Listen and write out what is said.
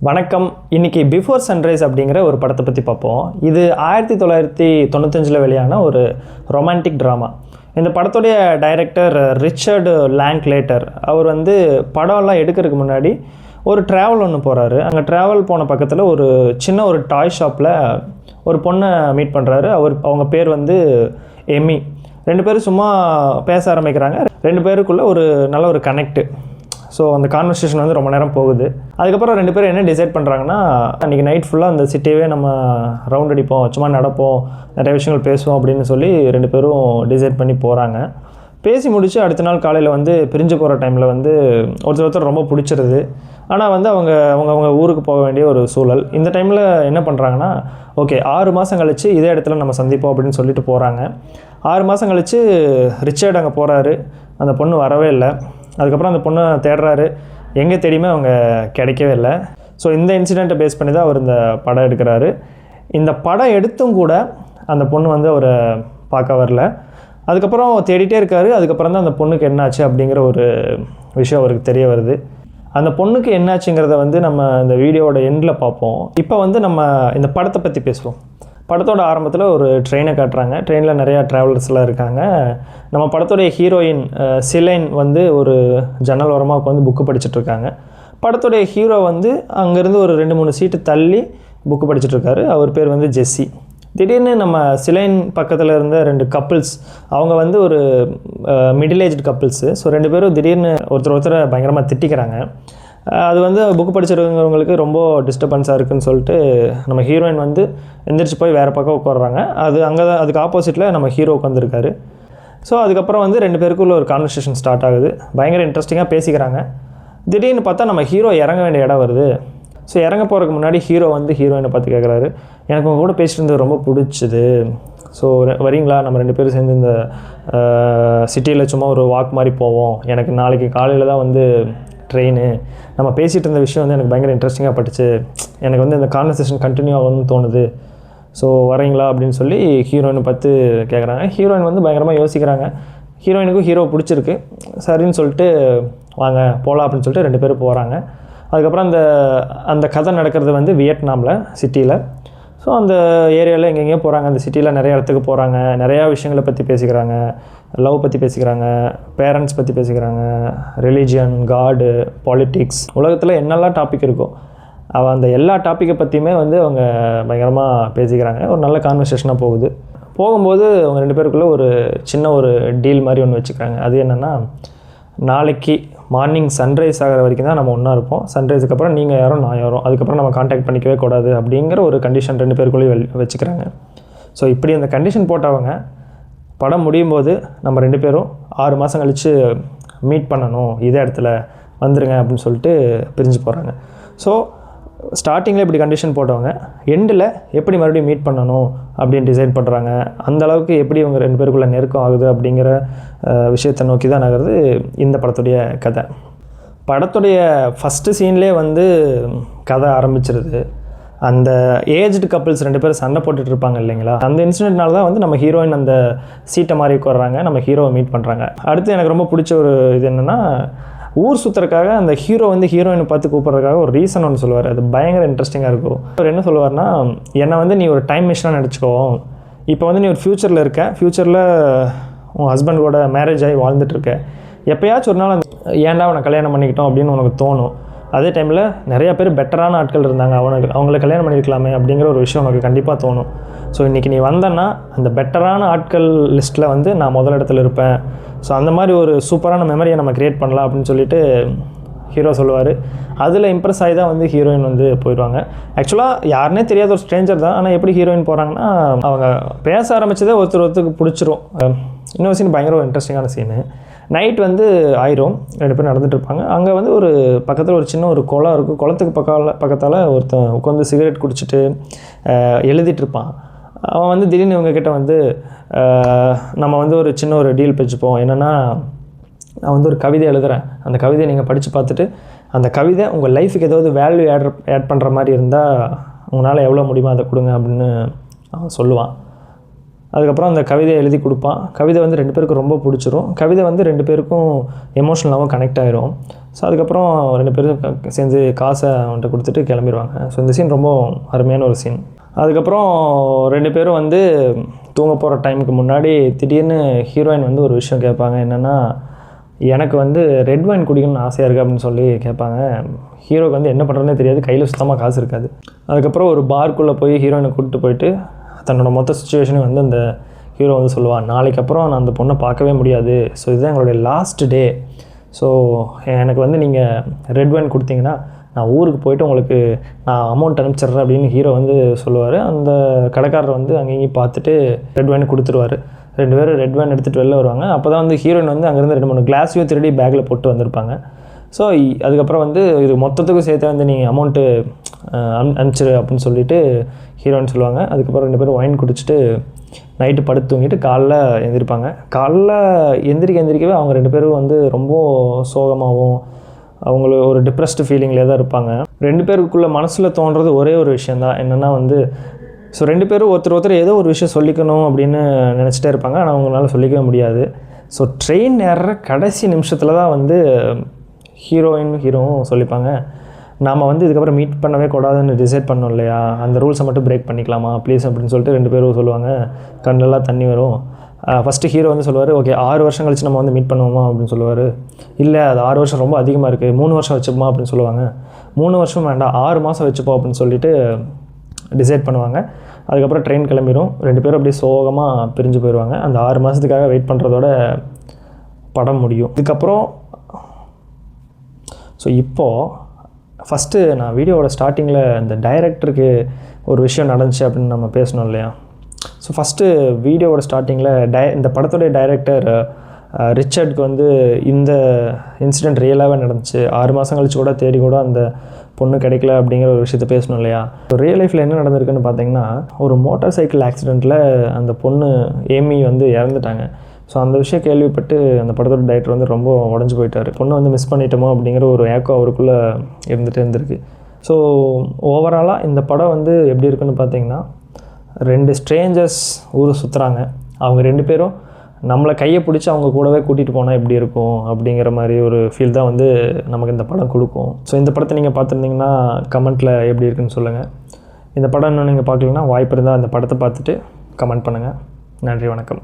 வணக்கம். இன்றைக்கி before sunrise அப்படிங்கிற ஒரு படத்தை பற்றி பார்ப்போம். இது 1995 வெளியான ஒரு ரொமான்டிக் ட்ராமா. இந்த படத்துடைய டைரக்டர் ரிச்சர்டு லேங்க்லேட்டர். அவர் வந்து படம்லாம் எடுக்கிறதுக்கு முன்னாடி ஒரு ட்ராவல் ஒன்று போகிறாரு. அங்கே ட்ராவல் போன பக்கத்தில் ஒரு சின்ன ஒரு டாய் ஷாப்பில் ஒரு பொண்ணை மீட் பண்ணுறாரு. அவங்க பேர் வந்து எமி. ரெண்டு பேரும் சும்மா பேச ஆரம்பிக்கிறாங்க. ரெண்டு பேருக்குள்ளே ஒரு நல்ல ஒரு கனெக்ட்டு. ஸோ அந்த கான்வர்சேஷன் வந்து ரொம்ப நேரம் போகுது. அதுக்கப்புறம் ரெண்டு பேரும் என்ன டிசைட் பண்ணுறாங்கன்னா, அன்றைக்கி நைட் ஃபுல்லாக அந்த சிட்டியவே நம்ம ரவுண்ட் அடிப்போம், சும்மா நடப்போம், நிறைய விஷயங்கள் பேசுவோம் அப்படின்னு சொல்லி ரெண்டு பேரும் டிசைட் பண்ணி போகிறாங்க. பேசி முடித்து அடுத்த நாள் காலையில் வந்து பிரிஞ்சு போகிற டைமில் வந்து ஒருத்தர் ரொம்ப பிடிச்சிருது. ஆனால் வந்து அவங்க ஊருக்கு போக வேண்டிய ஒரு சூழல். இந்த டைமில் என்ன பண்ணுறாங்கன்னா, ஓகே 6 மாதம் கழித்து இதே இடத்துல நம்ம சந்திப்போம் அப்படின்னு சொல்லிட்டு போகிறாங்க. 6 மாதம் கழித்து ரிச்சர்ட் அங்கே போகிறாரு. அந்த பொண்ணு வரவே இல்லை. அதுக்கப்புறம் அந்த பொண்ணை தேடுறாரு. எங்கே தேடியுமே அவங்க கிடைக்கவே இல்லை. ஸோ இந்த இன்சிடெண்ட்டை பேஸ் பண்ணி தான் அவர் இந்த படம் எடுக்கிறாரு. இந்த படம் எடுத்தும் கூட அந்த பொண்ணு வந்து அவரை பார்க்க வரல. அதுக்கப்புறம் தேடிட்டே இருக்கார். அதுக்கப்புறம் தான் அந்த பொண்ணுக்கு என்னாச்சு அப்படிங்கிற ஒரு விஷயம் அவருக்கு தெரிய வருது. அந்த பொண்ணுக்கு என்னாச்சுங்கிறத வந்து நம்ம இந்த வீடியோவோட எண்டில் பார்ப்போம். இப்போ வந்து நம்ம இந்த படத்தை பற்றி பேசுவோம். படத்தோட ஆரம்பத்தில் ஒரு ட்ரெயினை காட்டுறாங்க. ட்ரெயினில் நிறையா ட்ராவலர்ஸ்லாம் இருக்காங்க. நம்ம படத்தோடைய ஹீரோயின் சிலைன் வந்து ஒரு ஜன்னல் ஓரமாக உட்காந்து புக்கு படிச்சுட்ருக்காங்க. படத்தோடைய ஹீரோ வந்து அங்கேருந்து ஒரு 2-3 சீட்டு தள்ளி புக்கு படிச்சுட்ருக்காரு. அவர் பேர் வந்து ஜெஸ்ஸி. திடீர்னு நம்ம சிலைன் பக்கத்தில் இருந்த 2 கப்புள்ஸ், அவங்க வந்து ஒரு மிடில் ஏஜ்டு கப்புள்ஸு. ஸோ 2 பேரும் திடீர்னு ஒருத்தரை பயங்கரமாக திட்டிக்கிறாங்க. அது வந்து புக்கு படிச்சிருக்கவங்களுக்கு ரொம்ப டிஸ்டர்பன்ஸாக இருக்குதுன்னு சொல்லிட்டு நம்ம ஹீரோயின் வந்து எந்திரிச்சு போய் வேறு பக்கம் உட்காடுறாங்க. அதுக்கு ஆப்போசிட்டில் நம்ம ஹீரோ உட்காந்துருக்காரு. ஸோ அதுக்கப்புறம் வந்து 2 பேருக்குள்ள ஒரு கான்வர்சேஷன் ஸ்டார்ட் ஆகுது. பயங்கர இன்ட்ரெஸ்டிங்காக பேசிக்கிறாங்க. திடீர்னு பார்த்தா நம்ம ஹீரோ இறங்க வேண்டிய இடம் வருது. ஸோ இறங்க போகிறதுக்கு முன்னாடி ஹீரோ வந்து ஹீரோயினை பார்த்து கேட்குறாரு, எனக்கு உங்கள் கூட பேசிட்டு இருந்தது ரொம்ப பிடிச்சிது. ஸோ வரீங்களா, நம்ம 2 பேரும் சேர்ந்து இந்த சிட்டியில் சும்மா ஒரு வாக் மாதிரி போவோம். எனக்கு நாளைக்கு காலையில் தான் வந்து ட்ரெயின். நம்ம பேசிகிட்டு இருந்த விஷயம் வந்து எனக்கு பயங்கர இன்ட்ரெஸ்டிங்காக பட்டுச்சு. எனக்கு வந்து இந்த கான்வர்சேஷன் கண்டினியூ ஆகணும்னு தோணுது. ஸோ வரீங்களா அப்படின்னு சொல்லி ஹீரோயினை பார்த்து கேட்குறாங்க. ஹீரோயின் வந்து பயங்கரமாக யோசிக்கிறாங்க. ஹீரோயினுக்கும் ஹீரோ பிடிச்சிருக்கு. சரின்னு சொல்லிட்டு வாங்க போகலாம் அப்படின்னு சொல்லிட்டு 2 பேரும் போகிறாங்க. அதுக்கப்புறம் அந்த கதை நடக்கிறது வந்து வியட்நாமில் சிட்டியில். ஸோ அந்த ஏரியாவில் எங்கெங்கேயோ போகிறாங்க. அந்த சிட்டியில் நிறைய இடத்துக்கு போகிறாங்க. நிறையா விஷயங்களை பற்றி பேசிக்கிறாங்க. லவ் பற்றி பேசிக்கிறாங்க, பேரண்ட்ஸ் பற்றி பேசிக்கிறாங்க, ரிலீஜியன், காடு, பாலிட்டிக்ஸ், உலகத்தில் என்னெல்லாம் டாபிக் இருக்கோ அந்த எல்லா டாப்பிக்கை பற்றியுமே வந்து அவங்க பயங்கரமாக பேசிக்கிறாங்க. ஒரு நல்ல கான்வர்சேஷனாக போகும்போது அவங்க 2 பேருக்குள்ளே ஒரு சின்ன ஒரு டீல் மாதிரி ஒன்று வச்சுக்கிறாங்க. அது என்னென்னா, நாளைக்கு மார்னிங் சன்ரைஸ் ஆகிற வரைக்கும் தான் நம்ம ஒன்றா இருப்போம். சன்ரைஸுக்கு அப்புறம் நீங்கள் யாரோ நான் யாரோ, அதுக்கப்புறம் நம்ம கான்டாக்ட் பண்ணிக்கவே கூடாது அப்படிங்கிற ஒரு கண்டிஷன் 2 பேருக்குள்ளேயும் வச்சுக்கிறாங்க. ஸோ இப்படி அந்த கண்டிஷன் போட்டவங்க படம் முடியும் போது நம்ம 2 பேரும் 6 மாதம் கழித்து மீட் பண்ணணும், இதே இடத்துல வந்துருங்க அப்படின்னு சொல்லிட்டு பிரிஞ்சு போகிறாங்க. ஸோ ஸ்டார்டிங்கில் இப்படி கண்டிஷன் போட்டவங்க எண்டில் எப்படி மறுபடியும் மீட் பண்ணணும் அப்படின்னு டிசைட் பண்ணுறாங்க. அந்தளவுக்கு எப்படி இவங்க 2 பேருக்குள்ளே நெருக்கம் ஆகுது அப்படிங்கிற விஷயத்தை நோக்கி தான் நகருது இந்த படத்துடைய கதை. படத்துடைய ஃபஸ்ட்டு சீன்லேயே வந்து கதை ஆரம்பிச்சிருது. அந்த ஏஜ்டு கப்புள்ஸ் 2 பேரும் சண்டை போட்டுட்டு இருப்பாங்க இல்லைங்களா, அந்த இன்சிடென்ட்னால தான் வந்து நம்ம ஹீரோயின் அந்த சீட்டை மாதிரி உட்கார்றாங்க. நம்ம ஹீரோவை மீட் பண்ணுறாங்க. அடுத்து எனக்கு ரொம்ப பிடிச்ச ஒரு இது என்னென்னா, ஊர் சுற்றுறதுக்காக அந்த ஹீரோ வந்து ஹீரோயினை பார்த்து கூப்பிட்றதுக்காக ஒரு ரீசன் ஒன்று சொல்லுவார். அது பயங்கர இன்ட்ரெஸ்டிங்காக இருக்கும். அவர் என்ன சொல்லுவார்னா, என்னை வந்து நீ ஒரு டைம் மிஷினாக நினச்சிக்கோ. இப்போ வந்து நீ ஒரு ஃப்யூச்சரில் இருக்க. ஃப்யூச்சரில் உன் ஹஸ்பண்டோட மேரேஜ் ஆகி வாழ்ந்துட்டுருக்க. எப்போயாச்சும் ஒரு நாள் ஏன்டா அவனை கல்யாணம் பண்ணிக்கிட்டோம் அப்படின்னு உனக்கு தோணும். அதே டைமில் நிறையா பேர் பெட்டரான ஆட்கள் இருந்தாங்க, அவங்கள கல்யாணம் பண்ணியிருக்கலாமே அப்படிங்கிற ஒரு விஷயம் உனக்கு கண்டிப்பாக தோணும். ஸோ இன்றைக்கி நீ வந்தன்னா அந்த பெட்டரான ஆட்கள் லிஸ்ட்டில் வந்து நான் முதல் இடத்துல இருப்பேன். ஸோ அந்த மாதிரி ஒரு சூப்பரான மெமரியை நம்ம க்ரியேட் பண்ணலாம் அப்படின்னு சொல்லிட்டு ஹீரோ சொல்லுவார். அதில் இம்ப்ரெஸ் ஆகி தான் வந்து ஹீரோயின் வந்து போயிடுவாங்க. ஆக்சுவலாக யாருன்னே தெரியாத ஒரு ஸ்ட்ரேஞ்சர் தான். ஆனால் எப்படி ஹீரோயின் போகிறாங்கன்னா, அவங்க பேச ஆரம்பித்ததே ஒருத்தருக்கு பிடிச்சிரும். இன்னொரு சீன் பயங்கர ஒரு இன்ட்ரெஸ்டிங்கான சீனு. நைட் வந்து ஆயிரும், 2 பேரும் நடந்துகிட்டு இருப்பாங்க. அங்கே வந்து ஒரு பக்கத்தில் ஒரு சின்ன ஒரு குளம் இருக்கும். குளத்துக்கு பக்கத்தால் ஒருத்தன் உட்காந்து சிகரெட் குடிச்சிட்டு எழுதிட்டு இருப்பான். அவன் வந்து திடீர்னு இவங்கக்கிட்ட வந்து நம்ம வந்து ஒரு சின்ன ஒரு டீல் வச்சுப்போம். என்னென்னா, நான் வந்து ஒரு கவிதை எழுதுகிறேன். அந்த கவிதையை நீங்கள் படித்து பார்த்துட்டு அந்த கவிதை உங்கள் லைஃபுக்கு ஏதாவது வேல்யூ ஆட் பண்ணுற மாதிரி இருந்தால் உங்களால் எவ்வளோ முடியுமோ அதை கொடுங்க அப்படின்னு அவன் சொல்லுவான். அதுக்கப்புறம் அந்த கவிதையை எழுதி கொடுப்பான். கவிதை வந்து 2 பேருக்கும் ரொம்ப பிடிச்சிரும். கவிதை வந்து 2 பேருக்கும் எமோஷ்னலாகவும் கனெக்ட் ஆகிரும். ஸோ அதுக்கப்புறம் 2 பேரும் சேர்ந்து காசை அவன்கிட்ட கொடுத்துட்டு கிளம்பிடுவாங்க. ஸோ இந்த சீன் ரொம்ப அருமையான ஒரு சீன். அதுக்கப்புறம் 2 பேரும் வந்து தூங்க போகிற டைமுக்கு முன்னாடி திடீர்னு ஹீரோயின் வந்து ஒரு விஷயம் கேட்பாங்க. என்னென்னா, எனக்கு வந்து ரெட் வைன் குடிக்கணும்னு ஆசையாக இருக்குது அப்படின்னு சொல்லி கேட்பாங்க. ஹீரோக்கு வந்து என்ன பண்ணுறதுனே தெரியாது, கையில் சுத்தமாக காசு இருக்காது. அதுக்கப்புறம் ஒரு பார்க்குள்ளே போய் ஹீரோயினை கூப்பிட்டு போயிட்டு தன்னோட மொத்த சுச்சுவேஷனையும் வந்து அந்த ஹீரோ வந்து சொல்லுவான். நாளைக்கு அப்புறம் நான் அந்த பொண்ணை பார்க்கவே முடியாது. ஸோ இதுதான் எங்களுடைய லாஸ்ட் டே. ஸோ எனக்கு வந்து நீங்கள் ரெட் வைன் கொடுத்தீங்கன்னா நான் ஊருக்கு போய்ட்டு உங்களுக்கு நான் அமௌண்ட் அனுப்பிச்சிட்றேன் அப்படின்னு ஹீரோ வந்து சொல்லுவார். அந்த கடைக்காரர் வந்து அங்கேயும் பார்த்துட்டு ரெட் வைன் கொடுத்துருவார். 2 பேரும் ரெட் வைன் எடுத்துகிட்டு வெளில வருவாங்க. அப்போ தான் வந்து ஹீரோயின் வந்து அங்கேருந்து 2-3 கிளாஸையும் திருடி பேக்கில் போட்டு வந்திருப்பாங்க. ஸோ அதுக்கப்புறம் வந்து இது மொத்தத்துக்கும் சேர்த்து வந்து நீங்கள் அமௌண்ட்டு அனுப்பிச்சிரு அப்படின்னு சொல்லிவிட்டு ஹீரோயின் சொல்லுவாங்க. அதுக்கப்புறம் 2 பேரும் ஒயின் குடிச்சிட்டு நைட்டு படுத்து தூங்கிட்டு காலைல எழுந்திரிப்பாங்க. காலைல எந்திரிக்கவே அவங்க 2 பேரும் வந்து ரொம்ப சோகமாகவும் அவங்களுக்கு ஒரு டிப்ரெஸ்டு ஃபீலிங்லேயே தான் இருப்பாங்க. 2 பேருக்குள்ளே மனசில் தோன்றது ஒரே ஒரு விஷயந்தான். என்னென்னா வந்து ஸோ 2 பேரும் ஒருத்தர் ஏதோ ஒரு விஷயம் சொல்லிக்கணும் அப்படின்னு நினச்சிட்டே இருப்பாங்க. ஆனால் அவங்களால சொல்லிக்கவே முடியாது. ஸோ ட்ரெயின் ஏறுற கடைசி நிமிஷத்தில் தான் வந்து ஹீரோவும் சொல்லிப்பாங்க, நாம் வந்து இதுக்கப்புறம் மீட் பண்ணவே கூடாதுன்னு டிசைட் பண்ணோம் இல்லையா, அந்த ரூல்ஸை மட்டும் பிரேக் பண்ணிக்கலாமா ப்ளீஸ் அப்படின்னு சொல்லிட்டு 2 பேரும் சொல்லுவாங்க. கண்ணெல்லாம் தண்ணி வரும். ஃபஸ்ட்டு ஹீரோ வந்து சொல்லுவார், ஓகே 6 வருஷம் கழிச்சு நம்ம வந்து மீட் பண்ணுவோமா அப்படின்னு சொல்லுவார். இல்லை அது 6 வருஷம் ரொம்ப அதிகமாக இருக்குது, 3 வருஷம் வச்சுப்போமா அப்படின்னு சொல்லுவாங்க. 3 வருஷம் வேண்டாம் 6 மாதம் வச்சுப்போம் அப்படின்னு சொல்லிட்டு டிசைட் பண்ணுவாங்க. அதுக்கப்புறம் ட்ரெயின் கிளம்பிடும். 2 பேரும் அப்படியே சோகமாக பிரிஞ்சு போயிடுவாங்க. அந்த 6 மாதத்துக்காக வெயிட் பண்ணுறதோட படம் முடியும். இதுக்கப்புறம் ஸோ இப்போது ஃபஸ்ட்டு நான் வீடியோவோட ஸ்டார்டிங்கில் இந்த டைரக்டருக்கு ஒரு விஷயம் நடந்துச்சு அப்படின்னு நம்ம பேசணும் இல்லையா. ஸோ ஃபஸ்ட்டு வீடியோவோட ஸ்டார்டிங்கில் இந்த படத்துடைய டைரக்டர் ரிச்சர்டுக்கு வந்து இந்த இன்சிடெண்ட் ரியலாகவே நடந்துச்சு, 6 மாதம் கழிச்சு கூட தேடி கூட அந்த பொண்ணு கிடைக்கல அப்படிங்கிற ஒரு விஷயத்த பேசணும் இல்லையா. ரியல் லைஃப்பில் என்ன நடந்திருக்குன்னு பார்த்தீங்கன்னா, ஒரு மோட்டார் சைக்கிள் ஆக்சிடெண்ட்டில் அந்த பொண்ணு ஏமி வந்து இறந்துட்டாங்க. ஸோ அந்த விஷயம் கேள்விப்பட்டு அந்த படத்தோட டைரக்டர் வந்து ரொம்ப உடஞ்சி போயிட்டார். பொண்ணு வந்து மிஸ் பண்ணிட்டோமோ அப்படிங்கிற ஒரு ஏக்கம் அவருக்குள்ளே இருந்துருக்கு. ஸோ ஓவராலாக இந்த படம் வந்து எப்படி இருக்குன்னு பார்த்தீங்கன்னா, 2 ஸ்ட்ரேஞ்சர்ஸ் ஊரை சுற்றுறாங்க. அவங்க 2 பேரும் நம்மளை கையை பிடிச்சி அவங்க கூடவே கூட்டிகிட்டு போனால் எப்படி இருக்கும் அப்படிங்கிற மாதிரி ஒரு ஃபீல் தான் வந்து நமக்கு இந்த படம் கொடுக்கும். ஸோ இந்த படத்தை நீங்கள் பார்த்துருந்தீங்கன்னா கமெண்ட்டில் எப்படி இருக்குன்னு சொல்லுங்கள். இந்த படம் இன்னும் நீங்கள் பார்க்கலன்னா வாய்ப்பு இருந்தால் அந்த படத்தை பார்த்துட்டு கமெண்ட் பண்ணுங்கள். நன்றி, வணக்கம்.